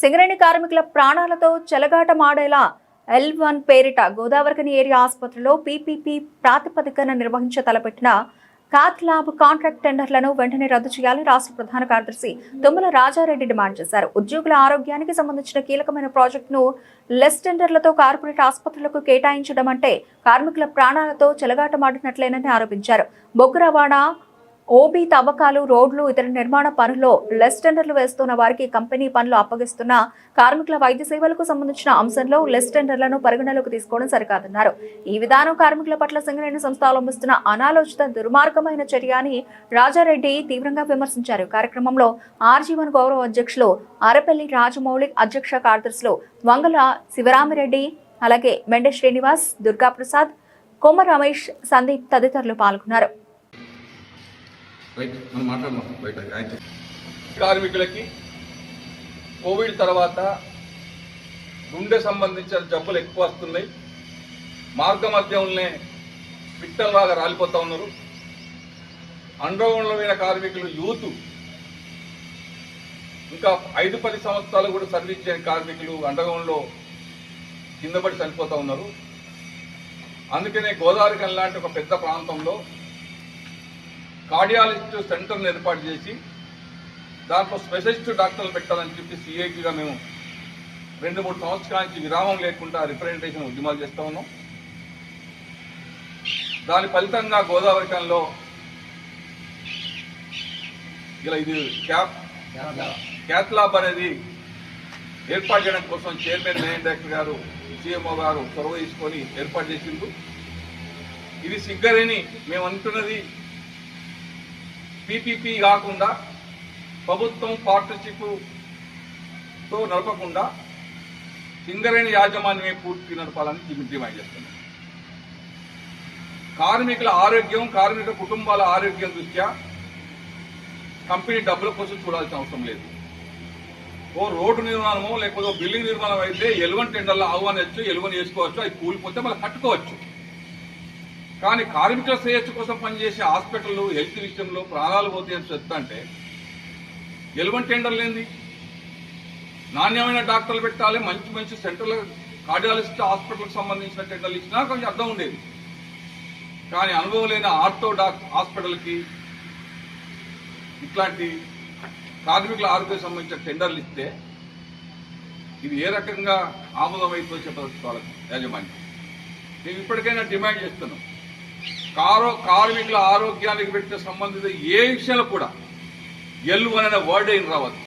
సింగరేణి కార్మికుల ప్రాణాలతో చెలగాటమాడేలా L1 పేరిట గోదావరిఖని ఏరియా ఆసుపత్రిలో పీపీపీ ప్రాతిపదికన నిర్వహించ తలపెట్టిన కాత్ ల్యాబ్ కాంట్రాక్ట్ టెండర్లను వెంటనే రద్దు చేయాలని రాష్ట్ర ప్రధాన కార్యదర్శి తుమ్మల రాజారెడ్డి డిమాండ్ చేశారు. ఉద్యోగుల ఆరోగ్యానికి సంబంధించిన కీలకమైన ప్రాజెక్టును లెస్ టెండర్లతో కార్పొరేట్ ఆసుపత్రులకు కేటాయించడం అంటే కార్మికుల ప్రాణాలతో చెలగాటమాడినట్లేనని ఆరోపించారు. బొగ్గు రవాణా, ఓబీ తవ్వకాలు, రోడ్లు, ఇతర నిర్మాణ పనుల్లో లెస్ టెండర్లు వేస్తున్న వారికి కంపెనీ పనులు అప్పగిస్తున్న కార్మికుల వైద్య సేవలకు సంబంధించిన అంశంలో లెస్ టెండర్లను పరిగణలోకి తీసుకోవడం సరికాదన్నారు. ఈ విధానం కార్మికుల పట్ల సింగరేణి సంస్థ అవలంబిస్తున్న అనాలోచిత దుర్మార్గమైన చర్య అని రాజారెడ్డి తీవ్రంగా విమర్శించారు. కార్యక్రమంలో ఆర్జీవన్ గౌరవ అధ్యక్షులు అరపల్లి రాజమౌళి, అధ్యక్ష కార్యదర్శులు వంగల శివరామిరెడ్డి, అలాగే మెండే శ్రీనివాస్, దుర్గాప్రసాద్, కొమ్మ రమేష్, సందీప్ తదితరులు పాల్గొన్నారు. కార్మికులకి కోవిడ్ తర్వాత గుండె సంబంధించిన జబ్బులు ఎక్కువ వస్తున్నాయి. మార్గ మధ్యంలోనే పిట్టల్లాగా రాలిపోతూ ఉన్నారు. అండర్గ్రౌండ్లో పోయిన కార్మికులు, యూత్, ఇంకా 5-10 సంవత్సరాలు కూడా సర్వీస్ చేయని కార్మికులు అండర్గ్రౌండ్లో కింద పడి చనిపోతూ ఉన్నారు. అందుకనే గోదావరిఖని లాంటి ఒక పెద్ద ప్రాంతంలో కార్డియాలజిస్ట్ సెంటర్ని ఏర్పాటు చేసి దాంట్లో స్పెషలిస్ట్ డాక్టర్లు పెట్టాలని చెప్పి సిఐటిగా మేము 2-3 సంవత్సరాల నుంచి విరామం లేకుండా రిప్రజెంటేషన్ ఉద్యమాలు చేస్తూ ఉన్నాం. దాని ఫలితంగా గోదావరిఖనిలో ఇలా ఇది క్యాత్ ల్యాబ్ అనేది ఏర్పాటు చేయడం కోసం చైర్మన్ మేనేజింగ్ డైరెక్టర్ గారు, సిఎంఓ గారు చొరవ తీసుకొని ఏర్పాటు చేసిండు. ఇది సింగరేణి మేము అంటున్నది పీపీపీ కాకుండా ప్రభుత్వం పార్ట్నర్షిప్తో నడపకుండా సింగరేణి యాజమాన్యమే పూర్తి నడపాలని డిమాండ్ చేస్తున్నాం. కార్మికుల ఆరోగ్యం, కార్మిక కుటుంబాల ఆరోగ్యం దృష్ట్యా కంపెనీ డబ్బుల కోసం చూడాల్సిన అవసరం లేదు. ఓ రోడ్డు నిర్మాణమో లేకపోతే బిల్డింగ్ నిర్మాణం అయితే L1 టెండర్లు ఆహ్వానించవచ్చు, L1 వేసుకోవచ్చు, అవి కూలిపోతే మళ్ళీ కట్టుకోవచ్చు. కానీ కార్మికుల శ్రేయస్సు కోసం పనిచేసే హాస్పిటళ్ళు, హెల్త్ విషయంలో ప్రాణాలు పోతే అని చెప్తా L1 టెండర్లు ఏంది? నాణ్యమైన డాక్టర్లు పెట్టాలి, మంచి సెంట్రల్ కార్డియాలజిస్ట్ హాస్పిటల్కి సంబంధించిన టెండర్లు ఇచ్చినా కొంచెం అర్థం ఉండేది. కానీ అనుభవం లేని ఆర్థో హాస్పిటల్కి ఇట్లాంటి కార్మికుల ఆరోగ్యానికి సంబంధించిన టెండర్లు ఇస్తే ఇది ఏ రకంగా ఆమోదమైందో చెప్పవచ్చు వాళ్ళకి యాజమాన్యం. మేము ఇప్పటికైనా డిమాండ్ చేస్తున్నాం, కార్మికుల ఆరోగ్యానికి పెట్టే సంబంధిత ఏ విషయంలో కూడా L1 అనే వర్డ్ అయిన రావద్దు.